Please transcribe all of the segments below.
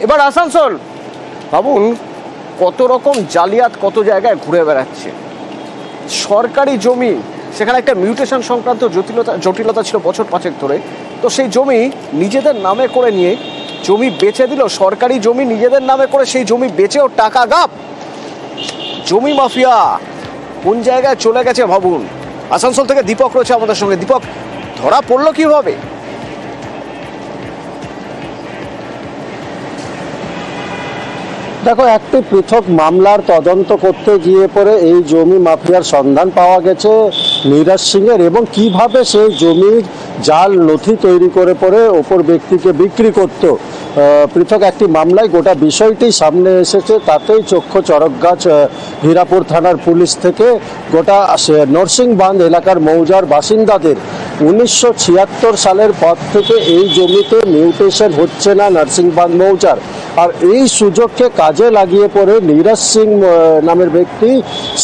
এবার আসানসোল ভাবুন, কত রকম জালিয়াত কত জায়গায় ঘুরে বেড়াচ্ছে। সরকারি জমি, সেখানে একটা মিউটেশন সংক্রান্ত জটিলতা ছিল বছর 5 ধরে। তো সেই জমি নিজেদের নামে করে নিয়ে জমি বেচে দিল, সরকারি জমি নিজেদের নামে করে সেই জমি বেচেও টাকা গাপ। জমি মাফিয়া কোন জায়গায় চলে গেছে ভাবুন। আসানসোল থেকে দীপক রয়েছে আমাদের সঙ্গে। দীপক, ধরা পড়লো কিভাবে? দেখো, একটি পৃথক মামলার তদন্ত করতে গিয়ে পরে এই জমি মাফিয়ার সন্ধান পাওয়া গেছে নীরাজ সিংয়ের, এবং কিভাবে সেই জমির জাল নথি তৈরি করে পরে অপর ব্যক্তিকে বিক্রি করত। পৃথক একটি মামলায় গোটা বিষয়টি সামনে এসেছে। তাতেই চক্ষু চরকগাছ হীরাপুর থানার পুলিশ থেকে গোটা নরসিংবান্ধ এলাকার মৌজার বাসিন্দাদের 1976 সালের পর থেকে এই জমিতে মিউটেশন হচ্ছে না নরসিংবান্ধ মৌজার। আর এই সুযোগকে কাজে লাগিয়ে পড়ে নীরাজ সিং নামের ব্যক্তি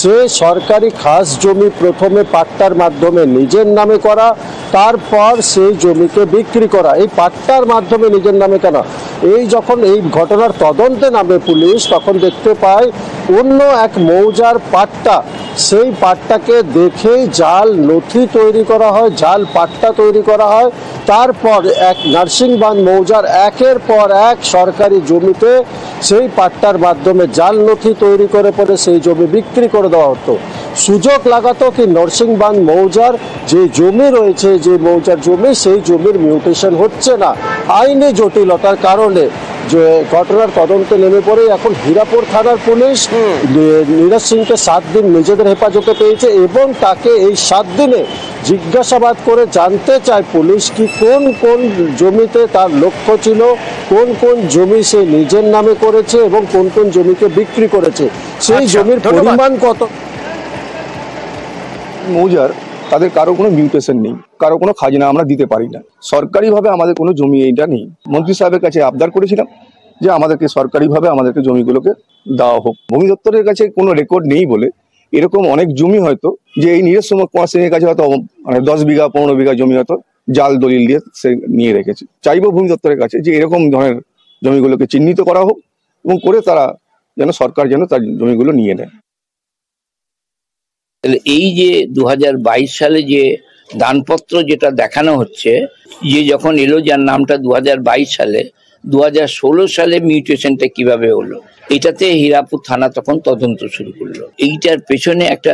সে সরকারি খাস জমি প্রথমে পাট্টার মাধ্যমে নিজের নামে করা, তারপর সেই জমিকে বিক্রি করা। এই পাট্টার মাধ্যমে নিজের নামে কেন, যখন এই ঘটনার তদন্তে নামে পুলিশ, তখন দেখতে পায় অন্য এক মৌজার পাট্টা, সেই পাট্টাকে দেখেই জাল নথি তৈরি করা হয়, জাল পাট্টা তৈরি করা হয়। তারপর এক নরসিংবান্ধ মৌজার একের পর এক সরকারি জমিতে সেই পাট্টার মাধ্যমে জাল নথি তৈরি করে পরে সেই জমি বিক্রি করে দেওয়া হতো। সুযোগ লাগাতো কি নরসিংবান্ধ মৌজার যে জমি রয়েছে, যে মৌজার জমি, সেই জমির মিউটেশন হচ্ছে না। আইনি জটিলতার কারণে যে ঘটনার তদন্তে নেমে পড়ে এখন হীরাপুর থানার পুলিশ নীরাজ সিংকে 7 দিন নিজেদের হেফাজতে পেয়েছে, এবং তাকে এই 7 দিনে জিজ্ঞাসাবাদ করে জানতে চায় পুলিশ কি কোন কোন জমিতে তার লক্ষ্য ছিল, কোন কোন জমি সে নিজের নামে করেছে এবং কোন কোন জমিকে বিক্রি করেছে, সেই জমির পরিমাণ কত। মৌজার তাদের কারো কোনো মিউটেশন নেই, কারো কোনো খাজনা আমরা দিতে পারি না। সরকারিভাবে আমাদের কোনো জমি এইটা নেই। মন্ত্রী সাহেবের কাছে আবদার করেছিলাম যে আমাদেরকে সরকারিভাবে আমাদেরকে জমিগুলোকে দেওয়া হোক। ভূমি দপ্তরের কাছে কোনো রেকর্ড নেই বলে এরকম অনেক জমি হয়তো যে এই নীরাজ কুমার সিং এর কাছে হয়তো মানে 10 বিঘা 15 বিঘা জমি হয়তো জাল দলিল দিয়ে সে নিয়ে রেখেছে। চাইবো ভূমি দপ্তরের কাছে যে এরকম ধরনের জমিগুলোকে চিহ্নিত করা হোক এবং করে তারা যেন সরকার যেন তার জমিগুলো নিয়ে নেয়। এই যে 2022 সালে যে দানপত্র যেটা দেখানো হচ্ছে, যে যখন এলো যার নামটা 2022 সালে, 2016 সালে মিউটেশনটা কিভাবে হলো, এটাতে হীরাপুর থানা তখন তদন্ত শুরু করলো। এইটার পেছনে একটা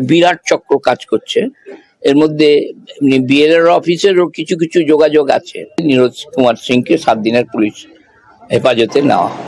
বিরাট চক্র কাজ করছে। এর মধ্যে বিএলআর অফিসেরও কিছু কিছু যোগাযোগ আছে। নীরাজ কুমার সিংকে 7 দিনের পুলিশ হেফাজতে নেওয়া।